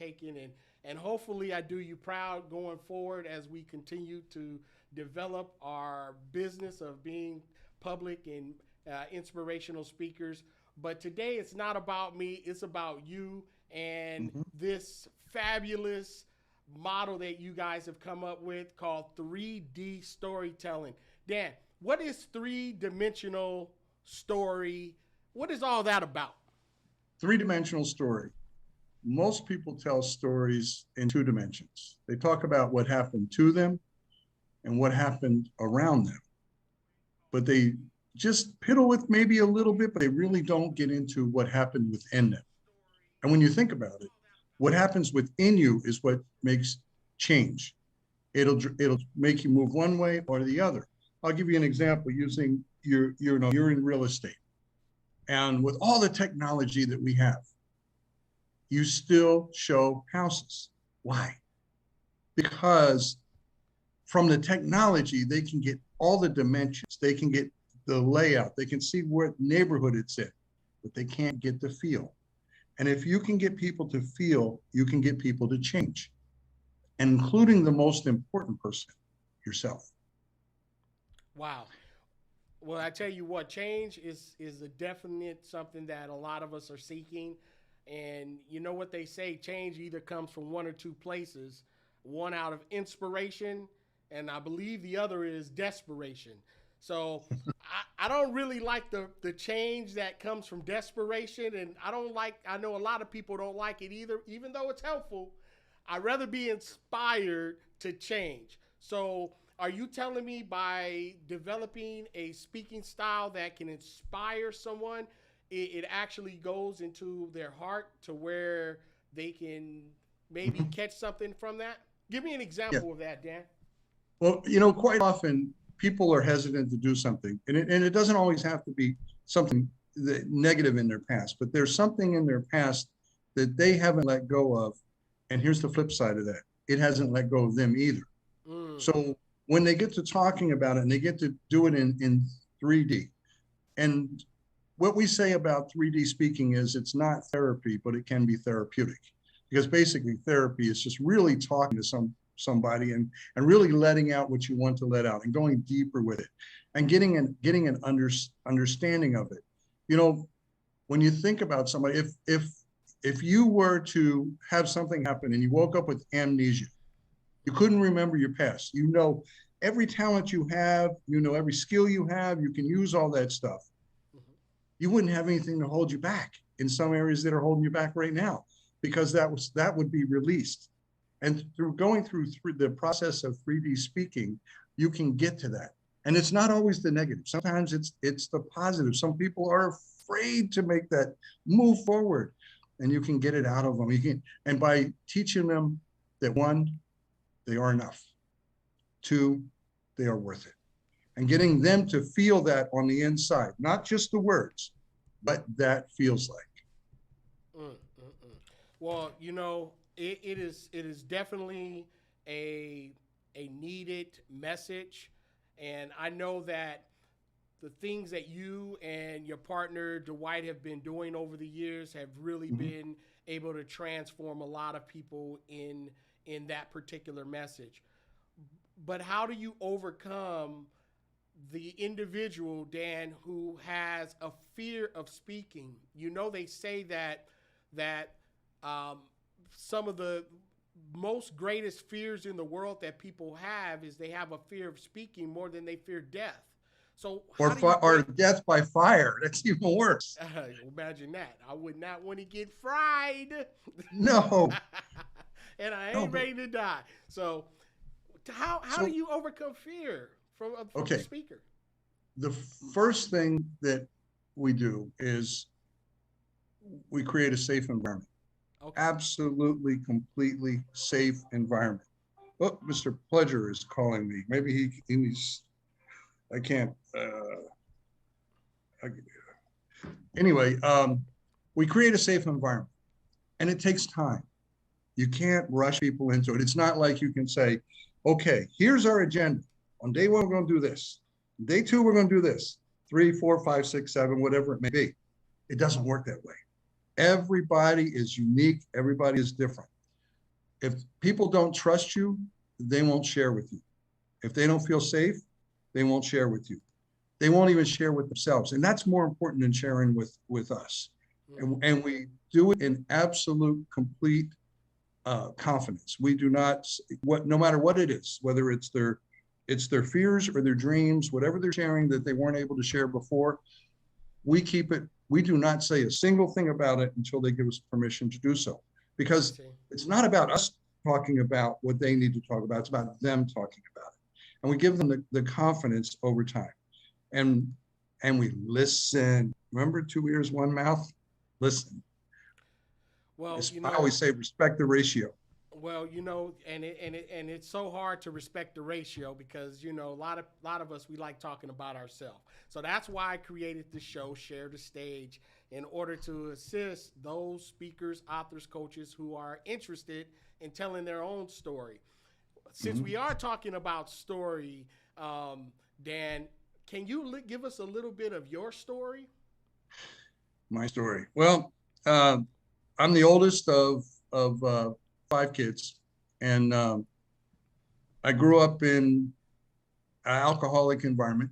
taken, and hopefully I do you proud going forward as we continue to develop our business of being public and inspirational speakers. But today it's not about me, it's about you and Mhm. this fabulous model that you guys have come up with called 3D storytelling. Dan, what is three dimensional story? What is all that about? Three-dimensional story. Most people tell stories in two dimensions. They talk about what happened to them and what happened around them, but they just piddle with maybe a little bit, but they really don't get into what happened within them. And when you think about it, what happens within you is what makes change. It'll make you move one way or the other. I'll give you an example using you're in real estate. And with all the technology that we have, you still show houses. Why? Because from the technology, they can get all the dimensions, they can get the layout, they can see what neighborhood it's in, but they can't get the feel. And if you can get people to feel, you can get people to change, including the most important person, yourself. Wow. Well, I tell you what, change is a definite something that a lot of us are seeking. And you know what they say, change either comes from one or two places. One out of inspiration, and I believe the other is desperation. So I don't really like the change that comes from desperation, and I know a lot of people don't like it either, even though it's helpful. I'd rather be inspired to change. So, are you telling me by developing a speaking style that can inspire someone, it actually goes into their heart to where they can maybe Mhm. catch something from that? Give me an Yeah. example of that, Dan. Well, quite often people are hesitant to do something, and it doesn't always have to be something negative in their past, but there's something in their past that they haven't let go of. And here's the flip side of that: it hasn't let go of them either. Mm, So when they get to talking about it and they get to do it in 3D, and what we say about 3D speaking is it's not therapy, but it can be therapeutic. Because basically therapy is just really talking to somebody and really letting out what you want to let out and going deeper with it and getting an understanding of it. You know, when you think about somebody, if you were to have something happen and you woke up with amnesia, you couldn't remember your past. You know every talent you have, you know every skill you have, you can use all that stuff. mhm. You wouldn't have anything to hold you back in some areas that are holding you back right now, because that would be released. And through going through the process of 3D speaking, you can get to that. And it's not always the negative. Sometimes it's the positive. Some people are afraid to make that move forward, and you can get it out of them. You can, and by teaching them that one, they are enough. Two, they are worth it. And getting them to feel that on the inside, not just the words, but that feels like. Mm, mm, mm. Well, it is definitely a a needed message, and I know that the things that you and your partner Dwight have been doing over the years have really Mhm. been able to transform a lot of people in that particular message. But how do you overcome the individual, Dan, who has a fear of speaking? You know, they say that um, some of the most greatest fears in the world that people have is they have a fear of speaking more than they fear death. So how do you Or break? death by fire. That's even worse. Imagine that. I would not want to get fried, No, and I no, ain't but ready to die. So how do so you overcome fear from a okay. speaker? The first thing that we do is we create a safe environment. Okay. Absolutely, completely safe environment. Oh, Mr. Pledger is calling me. Maybe he needs, I can't, I, anyway, we create a safe environment, and it takes time. You can't rush people into it. It's not like you can say, okay, here's our agenda. On day one, we're going to do this. Day two, we're going to do this. Three, four, five, six, seven, whatever it may be. It doesn't work that way. Everybody is unique. Everybody is different. If people don't trust you, they won't share with you. If they don't feel safe, they won't share with you. They won't even share with themselves. And that's more important than sharing with us. And we do it in absolute, complete confidence. We do not, no matter what it is, whether it's their fears or their dreams, whatever they're sharing that they weren't able to share before, we keep it. We do not say a single thing about it until they give us permission to do so, because it's not about us talking about what they need to talk about. It's about them talking about it. And we give them the confidence over time. And we listen. Remember, 2 ears, 1 mouth? Listen. Well, I always say respect the ratio. Well, and it's so hard to respect the ratio because a lot of us we like talking about ourselves. So that's why I created the show, Share the Stage, in order to assist those speakers, authors, coaches who are interested in telling their own story. Since we are talking about story, Dan, can you give us a little bit of your story? My story. Well, I'm the oldest of 5 kids, and I grew up in an alcoholic environment.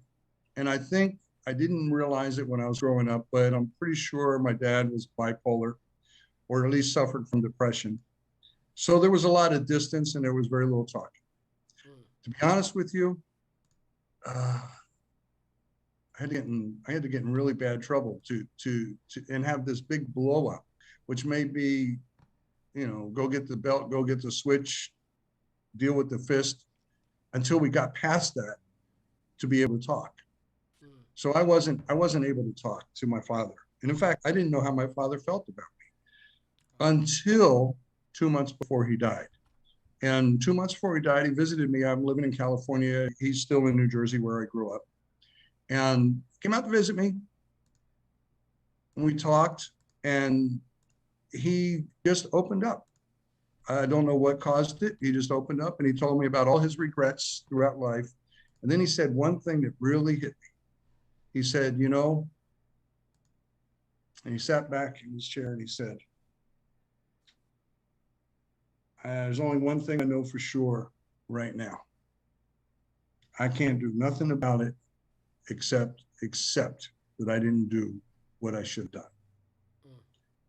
And I think I didn't realize it when I was growing up, but I'm pretty sure my dad was bipolar, or at least suffered from depression. So there was a lot of distance, and there was very little talking. To be honest with you, uh, I had to get in really bad trouble to and have this big blow up, which may be, go get the belt, go get the switch, deal with the fist, until we got past that to be able to talk. So I wasn't able to talk to my father. And in fact, I didn't know how my father felt about me until 2 months before he died. And 2 months before he died, he visited me. I'm living in California. He's still in New Jersey, where I grew up, and came out to visit me. And we talked, and he just opened up. I don't know what caused it. He just opened up, and he told me about all his regrets throughout life. And then he said one thing that really hit me. He said, and he sat back in his chair and he said, there's only one thing I know for sure right now. I can't do nothing about it except that I didn't do what I should have done.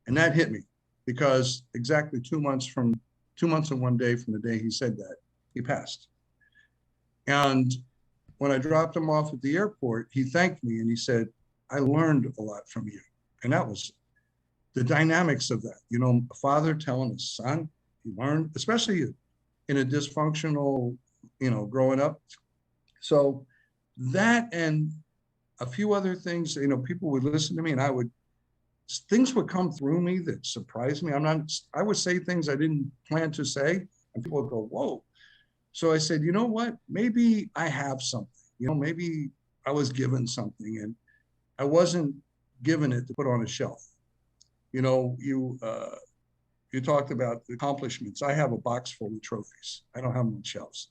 And that hit me, because exactly 2 months and 1 day from the day he said that, he passed. And when I dropped him off at the airport, he thanked me and he said, I learned a lot from you. And that was the dynamics of that. A father telling his son, he learned, especially in a dysfunctional, growing up. So that, and a few other things, people would listen to me, and things would come through me that surprised me. I would say things I didn't plan to say, and people would go, whoa. So I said, you know what? Maybe I have something. Maybe I was given something, and I wasn't given it to put on a shelf. You talked about the accomplishments. I have a box full of trophies. I don't have them on shelves.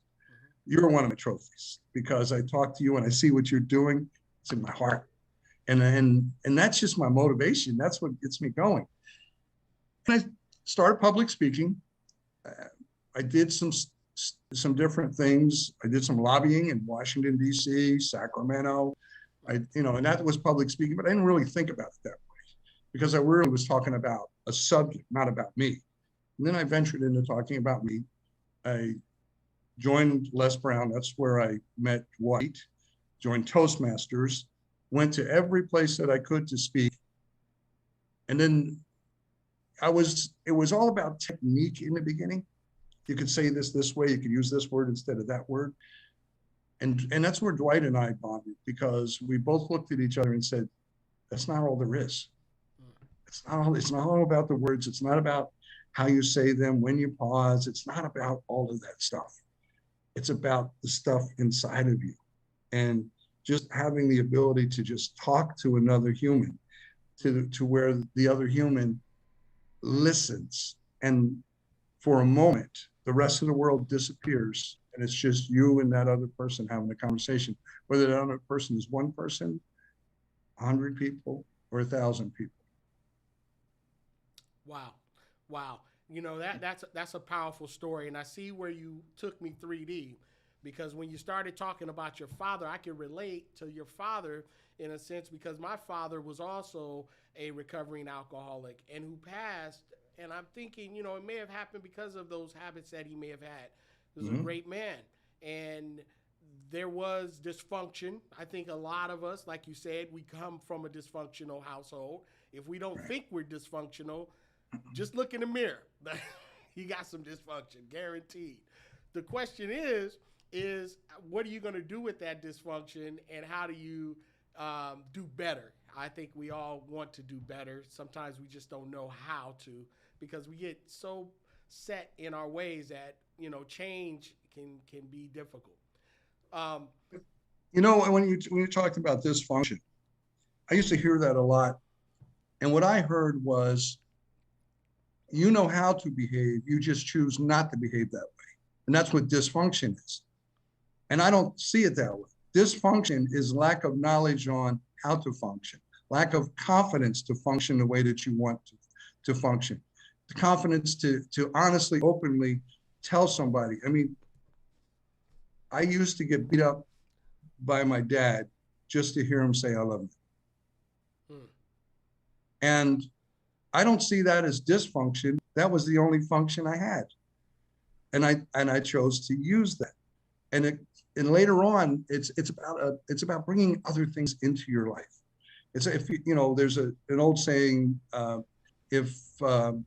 You're one of my trophies, because I talk to you and I see what you're doing. It's in my heart. And that's just my motivation. That's what gets me going. And I started public speaking. I did some different things. I did some lobbying in Washington, D.C., Sacramento. And that was public speaking, but I didn't really think about it that way, because I really was talking about a subject, not about me. And then I ventured into talking about me. I joined Les Brown. That's where I met Dwight, joined Toastmasters, went to every place that I could to speak. And then it was all about technique in the beginning. You could say this way, you could use this word instead of that word. And that's where Dwight and I bonded, because we both looked at each other and said, that's not all there is. It's not all about the words. It's not about how you say them, when you pause. It's not about all of that stuff. It's about the stuff inside of you, and just having the ability to just talk to another human, to where the other human listens, and for a moment, the rest of the world disappears, and it's just you and that other person having a conversation, whether that other person is one person, 100 people, or 1,000 people. Wow. Wow. That's a powerful story, and I see where you took me 3D, because when you started talking about your father, I can relate to your father in a sense, because my father was also a recovering alcoholic and who passed. And I'm thinking, it may have happened because of those habits that he may have had. He was a Mhm. great man, and there was dysfunction. I think a lot of us, like you said, we come from a dysfunctional household. If we don't Right. think we're dysfunctional, just look in the mirror. You got some dysfunction, guaranteed. The question is what are you going to do with that dysfunction, and how do you do better? I think we all want to do better. Sometimes we just don't know how to, because we get so set in our ways that change can be difficult. Um, When you talked about dysfunction, I used to hear that a lot. And what I heard was, you know how to behave, you just choose not to behave that way. And that's what dysfunction is. And I don't see it that way. Dysfunction is lack of knowledge on how to function, lack of confidence to function the way that you want to function, the confidence to honestly, openly tell somebody. I mean, I used to get beat up by my dad just to hear him say, I love you. hmm, And I don't see that as dysfunction. That was the only function I had. And I chose to use that. And it, and later on, it's about bringing other things into your life. It's if there's an old saying, if all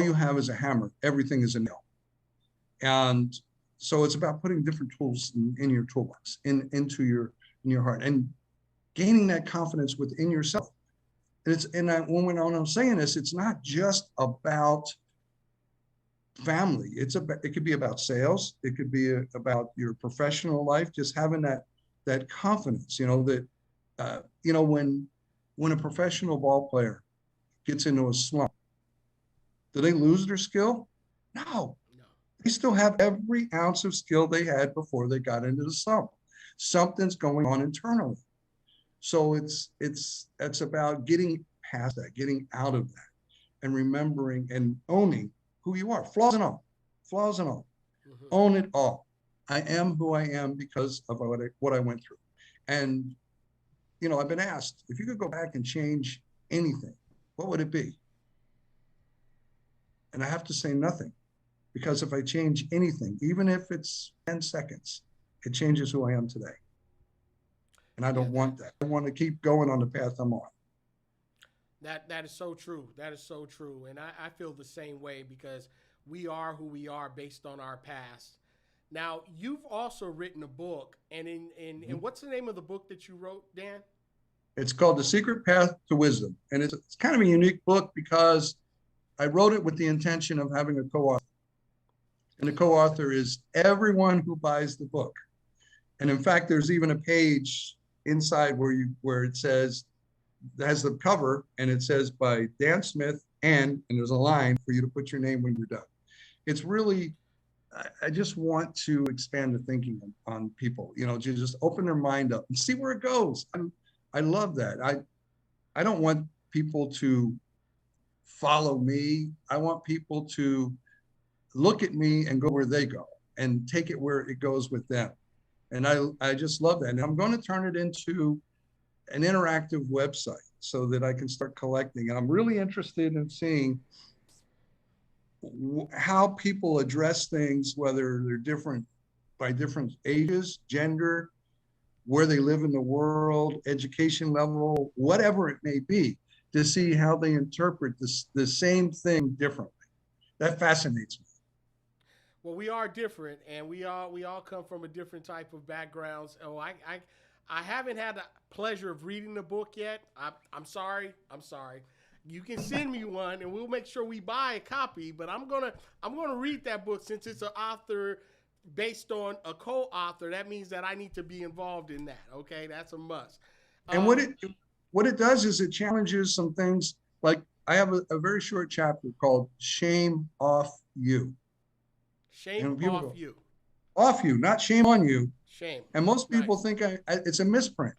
you have is a hammer, everything is a nail. And so it's about putting different tools in your toolbox, in your heart, and gaining that confidence within yourself. When I'm saying this, it's not just about family. It could be about sales. It could be about your professional life. Just having that confidence. That when a professional ball player gets into a slump, do they lose their skill? No, no. they still have every ounce of skill they had before they got into the slump. Something's going on internally. So it's about getting past that, getting out of that, and remembering and owning who you are, flaws and all, flaws and all. Hmm. Own it all. I am who I am because of what I went through. And I've been asked, if you could go back and change anything, what would it be? And I have to say nothing, because if I change anything, even if it's 10 seconds, it changes who I am today. And I Yeah, don't want that. I want to keep going on the path I'm on. that is so true. That is so true, and I feel the same way, because we are who we are based on our past. Now, you've also written a book, and in Mhm. what's the name of the book that you wrote, Dan? It's called The Secret Path to Wisdom. And it's kind of a unique book because I wrote it with the intention of having a co-author. And the co-author is everyone who buys the book. And in fact, there's even a page inside where it says, it has the cover, and it says by Dan Smith, and there's a line for you to put your name when you're done. It's really, I just want to expand the thinking on people, to just open their mind up and see where it goes. I love that. I don't want people to follow me. I want people to look at me and go where they go and take it where it goes with them. And I just love that. And I'm going to turn it into an interactive website so that I can start collecting. And I'm really interested in seeing how people address things, whether they're different by different ages, gender, where they live in the world, education level, whatever it may be, to see how they interpret the same thing differently. That fascinates me. Well, we are different, and we all come from a different type of backgrounds. Oh, I haven't had the pleasure of reading the book yet. I'm sorry. I'm sorry. You can send me one, and we'll make sure we buy a copy. But I'm gonna read that book, since it's an author based on a co-author. That means that I need to be involved in that. Okay, that's a must. And Um, what it does is it challenges some things. Like, I have a very short chapter called "Shame Off You," Shame and people off go, you. "Off you," not "shame on you." Shame. And most people Nice. think it's a misprint.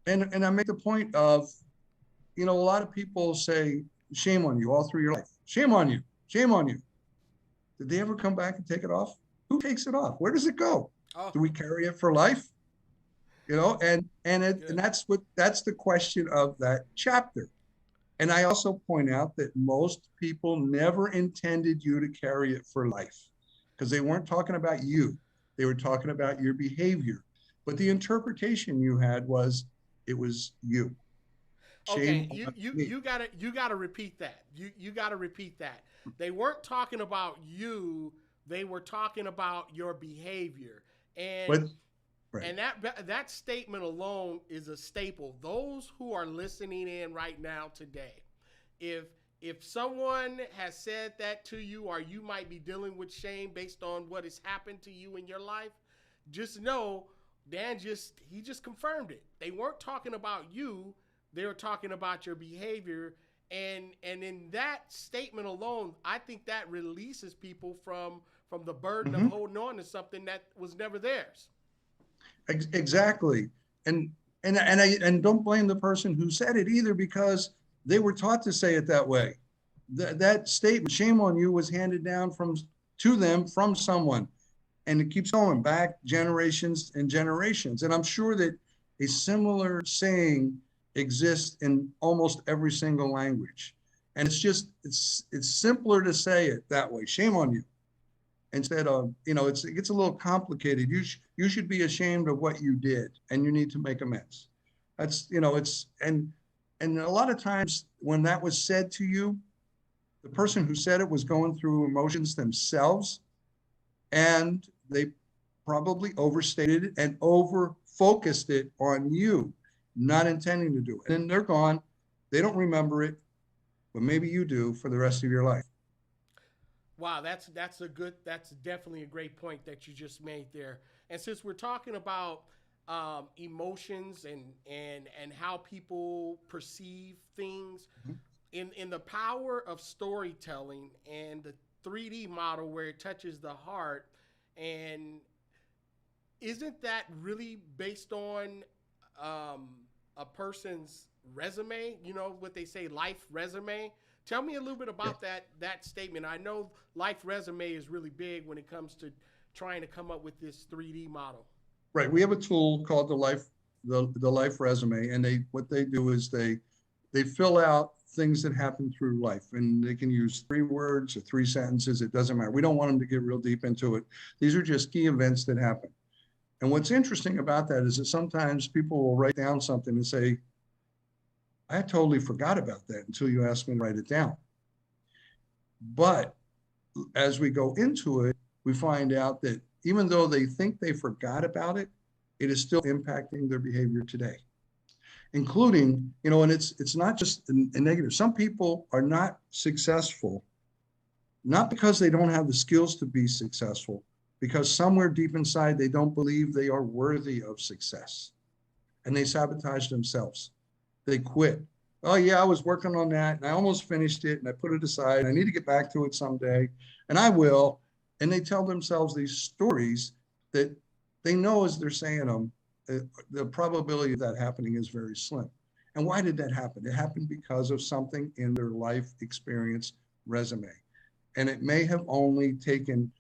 And I make the point of, a lot of people say "shame on you" all through your life. Shame on you. Shame on you. Did they ever come back and take it off? Who takes it off? Where does it go? Oh, Do we carry it for life? And good. that's the question of that chapter. And I also point out that most people never intended you to carry it for life because they weren't talking about you. They were talking about your behavior. But the interpretation you had was it was you. Okay, Shame you on you me. you gotta you gotta repeat that. You gotta repeat that. They weren't talking about you. They were talking about your behavior, and But right. and that statement alone is a staple. Those who are listening in right now today, if if someone has said that to you, or you might be dealing with shame based on what has happened to you in your life, just know Dan just confirmed it. They weren't talking about you, they were talking about your behavior. And in that statement alone, I think that releases people from the burden of Mm-hmm. holding on to something that was never theirs. Exactly. And and don't blame the person who said it either because they were taught to say it that way. That statement, shame on you, was handed down from to them from someone. And it keeps going back generations and generations. And I'm sure that a similar saying exists in almost every single language. And it's simpler to say it that way. Shame on you instead of, it gets a little complicated. You should be ashamed of what you did and you need to make amends. That's, it's and a lot of times when that was said to you, the person who said it was going through emotions themselves, and they probably overstated it and over focused it on you, not intending to do it. And then they're gone. They don't remember it, but maybe you do for the rest of your life. Wow, that's definitely a great point that you just made there. And since we're talking about emotions and how people perceive things, in the power of storytelling and the 3D model where it touches the heart, and isn't that really based on a person's resume? You know what they say, life resume. Tell me a little bit Yeah. about that statement. I know life resume is really big when it comes to trying to come up with this 3D model. Right. We have a tool called the life resume, and they what they do is they fill out things that happen through life, and they can use 3 words or 3 sentences. It doesn't matter. We don't want them to get real deep into it. These are just key events that happen. And what's interesting about that is that sometimes people will write down something and say, I totally forgot about that until you asked me to write it down. But as we go into it, we find out that even though they think they forgot about it, it is still impacting their behavior today, including, and it's not just a negative. Some people are not successful, not because they don't have the skills to be successful, because somewhere deep inside they don't believe they are worthy of success, and they sabotage themselves. They quit. Oh yeah, I was working on that and I almost finished it and I put it aside. I need to get back to it someday, and I will. And they tell themselves these stories that they know as they're saying them, the probability of that happening is very slim. And why did that happen? It happened because of something in their life experience resume. And it may have only taken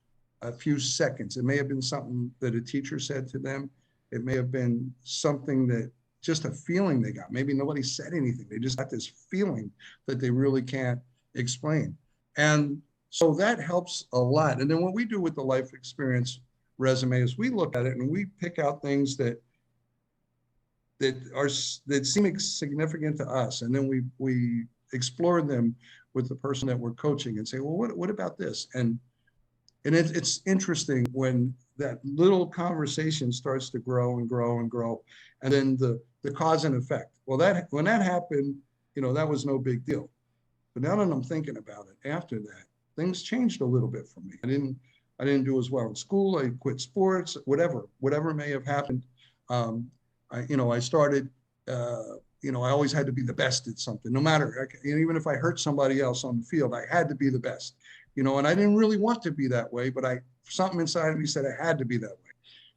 a few seconds. It may have been something that a teacher said to them. It may have been something that just a feeling they got. Maybe nobody said anything. They just got this feeling that they really can't explain. And so that helps a lot. And then what we do with the life experience resume is we look at it and we pick out things that seem significant to us. And then we explore them with the person that we're coaching and say, well, what about this? And it's interesting when that little conversation starts to grow and grow and grow, and then the cause and effect. Well, that when that happened, that was no big deal. But now that I'm thinking about it, after that, things changed a little bit for me. I didn't do as well in school. I quit sports, whatever may have happened. I started. I always had to be the best at something, no matter, even if I hurt somebody else on the field, I had to be the best. And I didn't really want to be that way, but something inside of me said I had to be that way.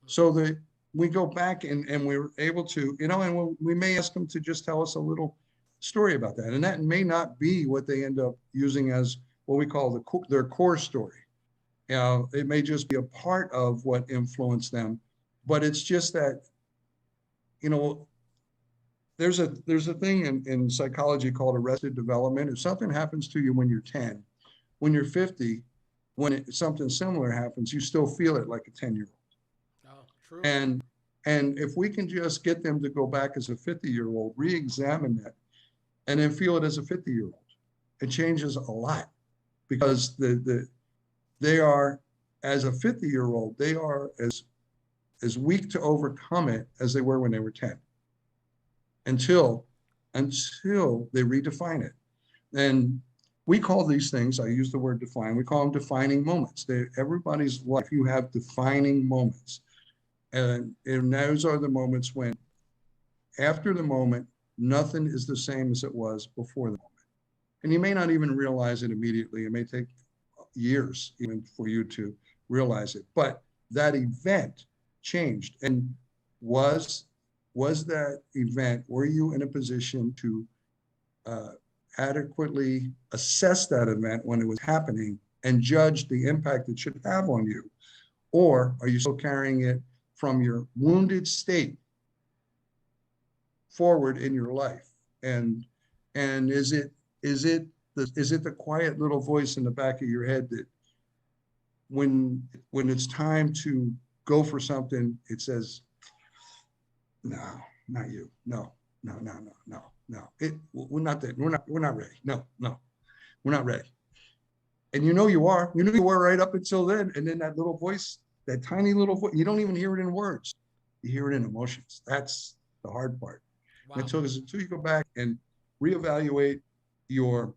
So that we go back and we were able to, and we may ask them to just tell us a little story about that. And that may not be what they end up using as what we call their core story. It may just be a part of what influenced them, but it's just that, you know, there's a thing in psychology called arrested development. If something happens to you when you're 10, when you're 50, something similar happens, you still feel it like a 10-year-old. Oh, true. And if we can just get them to go back as a 50-year-old, re-examine that, and then feel it as a 50-year-old, it changes a lot, because they are, as a 50-year-old, they are as weak to overcome it as they were when they were 10, until they redefine it. And we call these things, I use the word define, we call them defining moments. Everybody's life, you have defining moments. And those are the moments when, after the moment, nothing is the same as it was before the moment. And you may not even realize it immediately. It may take years even for you to realize it. But that event changed. And was that event, were you in a position to adequately assess that event when it was happening and judge the impact it should have on you? Or are you still carrying it from your wounded state forward in your life? And is it the quiet little voice in the back of your head that when it's time to go for something, it says, no, not you, no, we're not there, we're not ready, no, we're not ready. And you know you were right up until then. And then that little voice, that tiny little voice, you don't even hear it in words, you hear it in emotions. That's the hard part. Wow. Until you go back and reevaluate your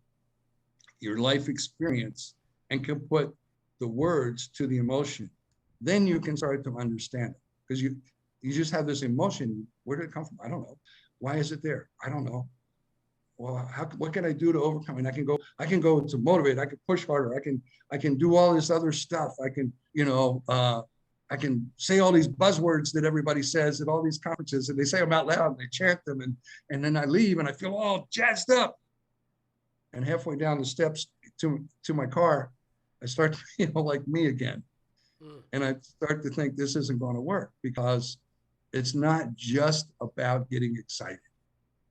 life experience and can put the words to the emotion, then you can start to understand it. Because you just have this emotion. Where did it come from? I don't know. Why is it there? I don't know. Well, what can I do to overcome it? I can go to motivate. I can push harder. I can do all this other stuff. I can, I can say all these buzzwords that everybody says at all these conferences, and they say them out loud and they chant them, and then I leave and I feel all jazzed up. And halfway down the steps to my car, I start to feel like me again. And I start to think this isn't going to work, because it's not just about getting excited.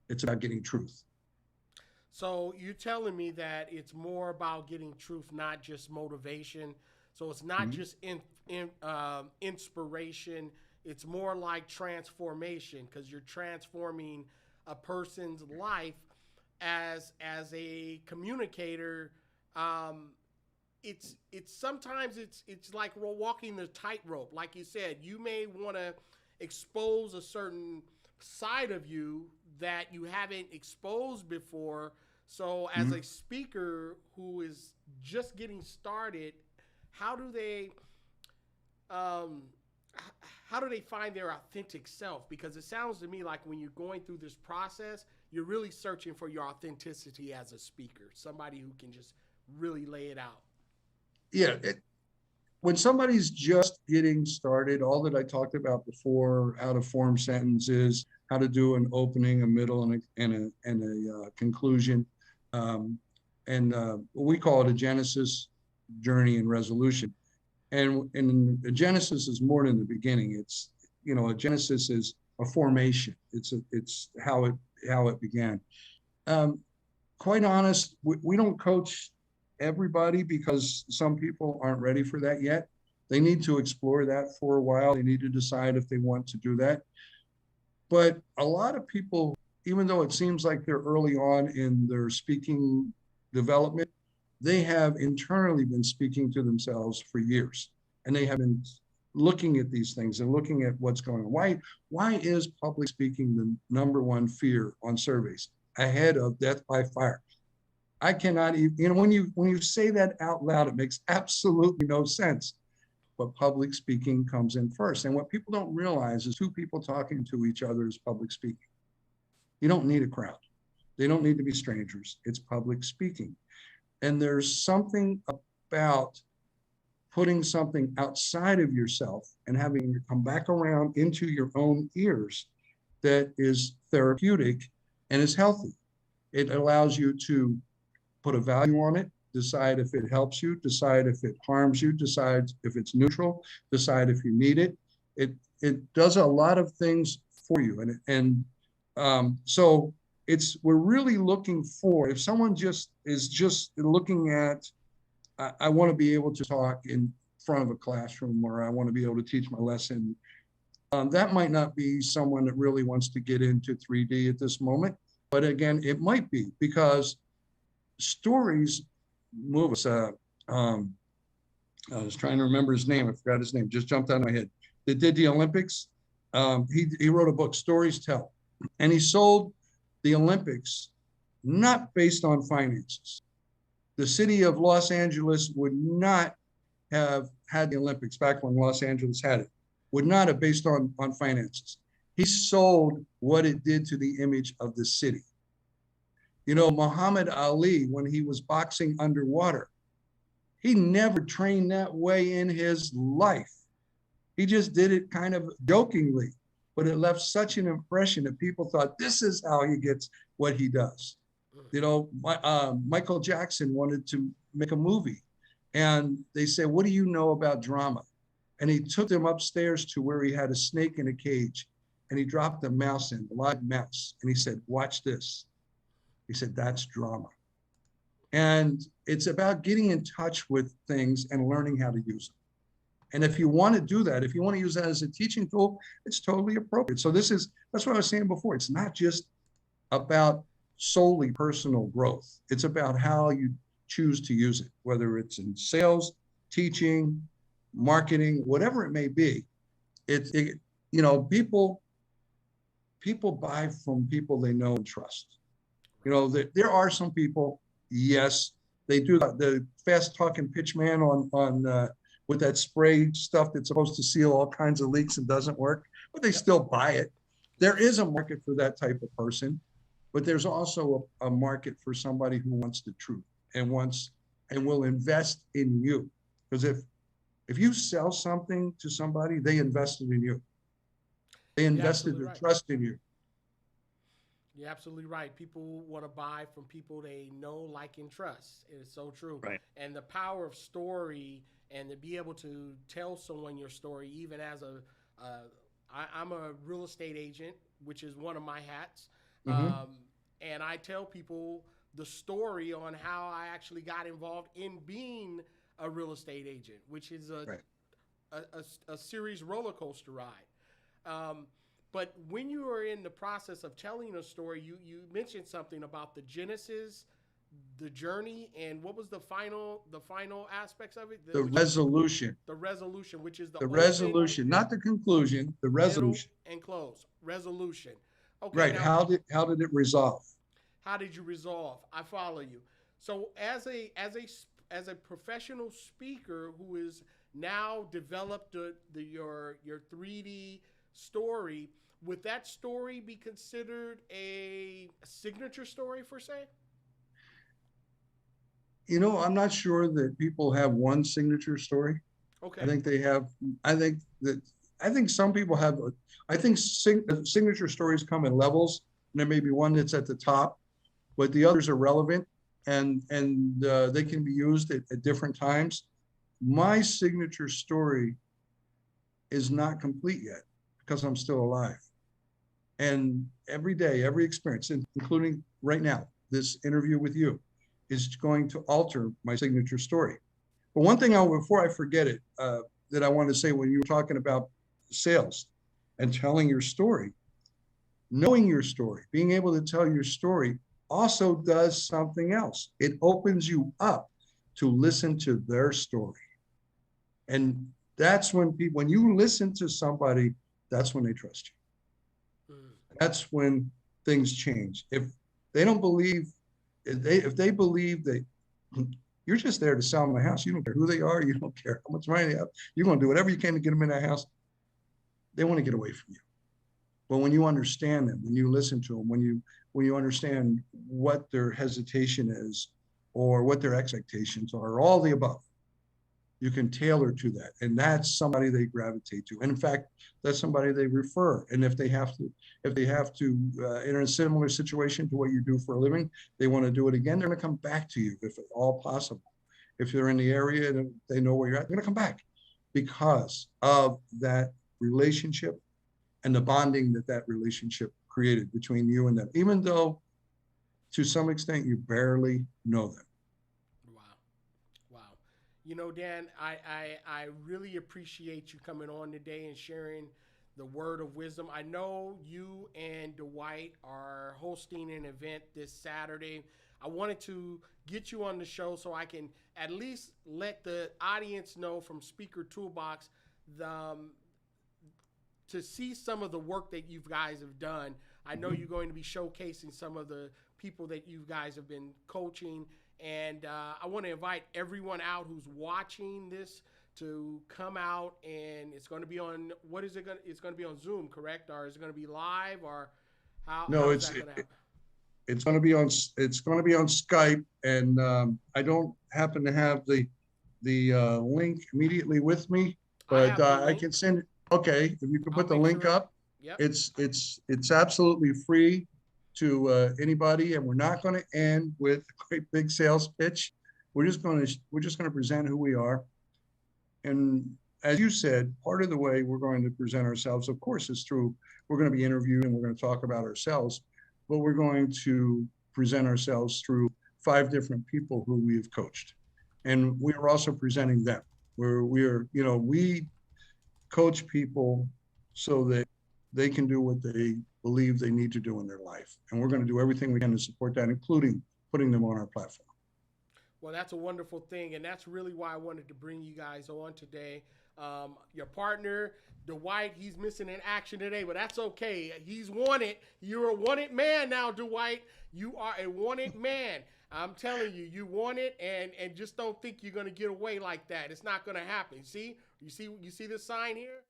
It's about getting truth. So you're telling me that it's more about getting truth, not just motivation. So it's not just inspiration. It's more like transformation, because you're transforming a person's life as a communicator. It's sometimes it's like we're walking the tightrope. Like you said, you may want to expose a certain side of you that you haven't exposed before. So as a speaker who is just getting started, how do they find their authentic self? Because it sounds to me like when you're going through this process, you're really searching for your authenticity as a speaker, somebody who can just really lay it out. Yeah. When somebody's just getting started, all that I talked about before, how to form sentences, how to do an opening, a middle, and a conclusion, we call it a genesis, journey, and resolution. And a genesis is more than the beginning. It's, a genesis is a formation. It's how it began. Quite honest, we don't coach everybody, because some people aren't ready for that yet. They need to explore that for a while. They need to decide if they want to do that. But a lot of people, even though it seems like they're early on in their speaking development, they have internally been speaking to themselves for years. And they have been looking at these things and looking at what's going on. Why is public speaking the number one fear on surveys, ahead of death by fire? I cannot even, when you say that out loud, it makes absolutely no sense. But public speaking comes in first. And what people don't realize is two people talking to each other is public speaking. You don't need a crowd. They don't need to be strangers. It's public speaking. And there's something about putting something outside of yourself and having it come back around into your own ears that is therapeutic and is healthy. It allows you to put a value on it decide if it helps you, decide if it harms you, decide if it's neutral, decide if you need it. It does a lot of things for you. So we're really looking for, if someone is just looking at, I want to be able to talk in front of a classroom, or I want to be able to teach my lesson. That might not be someone that really wants to get into 3D at this moment. But again, it might be, because stories move us. I was trying to remember his name. I forgot his name. Just jumped out of my head. That did the Olympics. He wrote a book, Stories Tell, and he sold the Olympics not based on finances. The city of Los Angeles would not have had the Olympics back when Los Angeles had it, would not have based on finances. He sold what it did to the image of the city. You know, Muhammad Ali, when he was boxing underwater, he never trained that way in his life. He just did it kind of jokingly, but it left such an impression that people thought, this is how he gets what he does. You know, Michael Jackson wanted to make a movie, and they said, what do you know about drama? And he took them upstairs to where he had a snake in a cage, and he dropped a mouse in, a live mouse. And he said, watch this. He said, that's drama. And it's about getting in touch with things and learning how to use them. And if you want to do that, if you want to use that as a teaching tool, it's totally appropriate. So that's what I was saying before. It's not just about solely personal growth. It's about how you choose to use it, whether it's in sales, teaching, marketing, whatever it may be. You know, people buy from people they know and trust. You know, there are some people, yes, they do the fast talking pitch man on with that spray stuff that's supposed to seal all kinds of leaks and doesn't work, but they still buy it. There is a market for that type of person, but there's also a market for somebody who wants the truth and will invest in you. Because if you sell something to somebody, they invested in you. They invested their trust in you. You're absolutely right. People want to buy from people they know, like, and trust. It is so true. Right. And the power of story, and to be able to tell someone your story, even as I'm a real estate agent, which is one of my hats. Mm-hmm. And I tell people the story on how I actually got involved in being a real estate agent, which is a serious roller coaster ride. But when you are in the process of telling a story, you mentioned something about the genesis, the journey, and what was the final aspects of it? The resolution. The resolution, which is the resolution, not the conclusion, the resolution. And close. Resolution. Okay. Right. Now, how did it resolve? How did you resolve? I follow you. So as a professional speaker who is now developed your 3D story, would that story be considered a signature story per se? You know, I'm not sure that people have one signature story. Okay. I think they have. I think some people have. I think signature stories come in levels. And there may be one that's at the top, but the others are relevant, and they can be used at different times. My signature story is not complete yet because I'm still alive. And every day, every experience, including right now, this interview with you, is going to alter my signature story. But one thing, before I forget it, that I want to say, when you were talking about sales and telling your story, knowing your story, being able to tell your story also does something else. It opens you up to listen to their story. And that's when you listen to somebody, that's when they trust you. That's when things change. If they don't believe, if they believe that you're just there to sell them a house, you don't care who they are, you don't care how much money they have, you're going to do whatever you can to get them in that house, they want to get away from you. But when you understand them, when you listen to them, when you understand what their hesitation is or what their expectations are, all the above, you can tailor to that. And that's somebody they gravitate to. And in fact, that's somebody they refer. And if they have to in a similar situation to what you do for a living, they want to do it again, they're going to come back to you if at all possible. If they're in the area and they know where you're at, they're going to come back because of that relationship and the bonding that that relationship created between you and them, even though to some extent you barely know them. Wow. Wow. You know, Dan, I really appreciate you coming on today and sharing the word of wisdom. I know you and Dwight are hosting an event this Saturday. I wanted to get you on the show so I can at least let the audience know from Speaker Toolbox the, to see some of the work that you guys have done. I know you're going to be showcasing some of the people that you guys have been coaching, and I want to invite everyone out who's watching this to come out. And it's going to be on, what is it going to, it's going to be on Zoom, correct? Or is it going to be live, or No, how is that going to happen? it's going to be on Skype, and I don't happen to have the link immediately with me, but I can send it. Okay, if you can put the link up. Yep. It's absolutely free to anybody, and we're not going to end with a great big sales pitch. We're just going to present who we are, and as you said, part of the way we're going to present ourselves, of course, is through, we're going to be interviewed and we're going to talk about ourselves, but we're going to present ourselves through 5 different people who we've coached, and we are also presenting them. We coach people so that they can do what they believe they need to do in their life. And we're going to do everything we can to support that, including putting them on our platform. Well, that's a wonderful thing. And that's really why I wanted to bring you guys on today. Your partner, Dwight, he's missing in action today, but that's okay. He's wanted. You're a wanted man now, Dwight. You are a wanted man. I'm telling you, you want it, and just don't think you're going to get away like that. It's not going to happen. You see this sign here?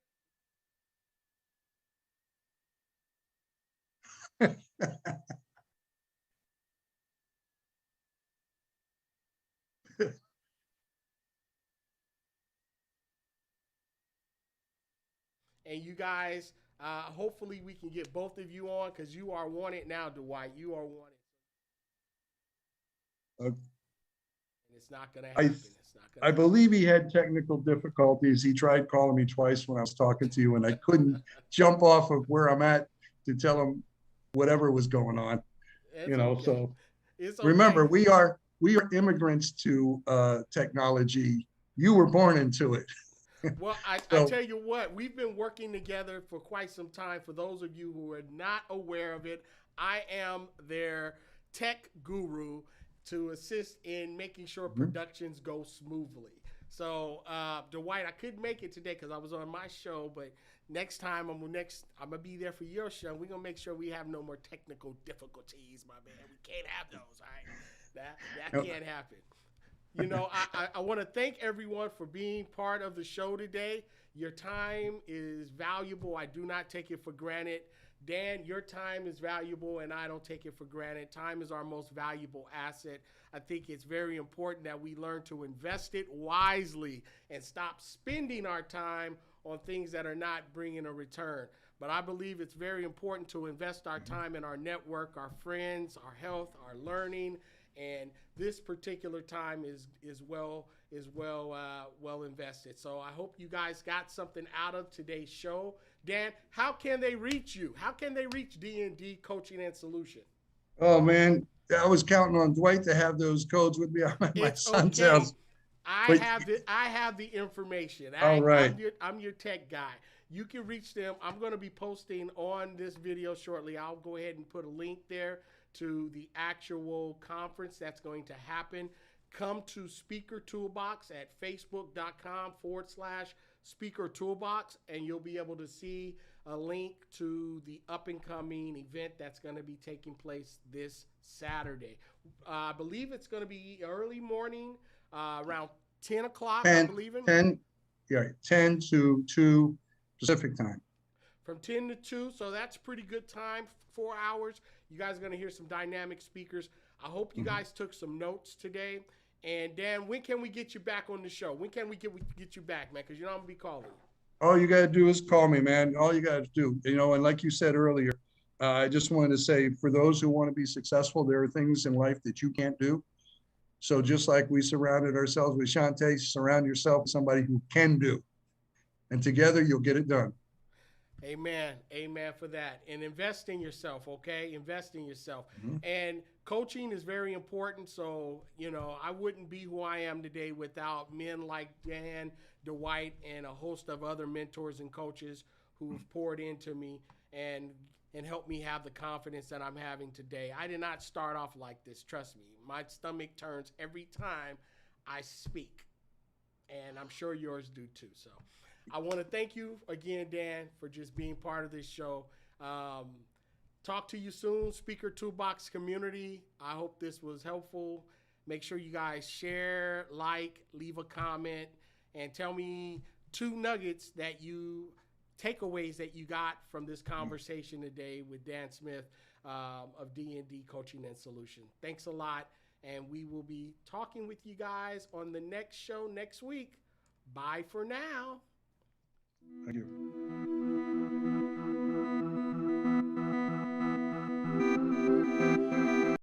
And you guys, hopefully we can get both of you on, because you are wanted now, Dwight. You are wanted. Uh, It's not going to I happen. It's not I going to believe he had technical difficulties. He tried calling me twice when I was talking to you, and I couldn't jump off of where I'm at to tell him whatever was going on. It's okay. So It's okay. remember, we are immigrants to technology. You were born into it. Well, I So tell you what, we've been working together for quite some time. For those of you who are not aware of it, I am their tech guru to assist in making sure productions go smoothly. So, Dwight, I couldn't make it today because I was on my show, but next time I'm gonna be there for your show. We're gonna make sure we have no more technical difficulties, my man. We can't have those, all right? That can't happen. You know, I want to thank everyone for being part of the show today. Your time is valuable. I do not take it for granted. Dan, your time is valuable, and I don't take it for granted. Time is our most valuable asset. I think it's very important that we learn to invest it wisely and stop spending our time on things that are not bringing a return. But I believe it's very important to invest our time in our network, our friends, our health, our learning, and this particular time is well invested. So I hope you guys got something out of today's show. Dan, how can they reach you? How can they reach D&D Coaching and Solution? oh man, I was counting on Dwight to have those codes with me. I'm at my son's house. I have the information. All right. I'm your tech guy. You can reach them. I'm going to be posting on this video shortly. I'll go ahead and put a link there to the actual conference that's going to happen. Come to Speaker Toolbox at facebook.com/Speaker Toolbox, and you'll be able to see a link to the up and coming event that's going to be taking place this Saturday. I believe it's going to be early morning, around 10 o'clock, 10, I believe. 10 to 2 Pacific time. From 10 to 2, so that's pretty good time, 4 hours. You guys are going to hear some dynamic speakers. I hope you guys took some notes today. And Dan, when can we get you back on the show? When can we get you back, man? Because you know I'm gonna be calling you. All you got to do is call me, man. All you got to do, and like you said earlier, I just wanted to say for those who want to be successful, there are things in life that you can't do. So just like we surrounded ourselves with Chante, surround yourself with somebody who can do, and together you'll get it done. Amen. Amen for that. And invest in yourself, okay? Invest in yourself. Mhm. And coaching is very important. So, I wouldn't be who I am today without men like Dan, Dwight, and a host of other mentors and coaches who've poured into me and helped me have the confidence that I'm having today. I did not start off like this, trust me. My stomach turns every time I speak. And I'm sure yours do too. So I want to thank you again, Dan, for just being part of this show. Um, Talk to you soon, Speaker Toolbox community. I hope this was helpful. Make sure you guys share, like, leave a comment, and tell me two nuggets that takeaways that you got from this conversation today with Dan Smith of D&D Coaching and Solution. Thanks a lot, and we will be talking with you guys on the next show next week. Bye for now. Thank you.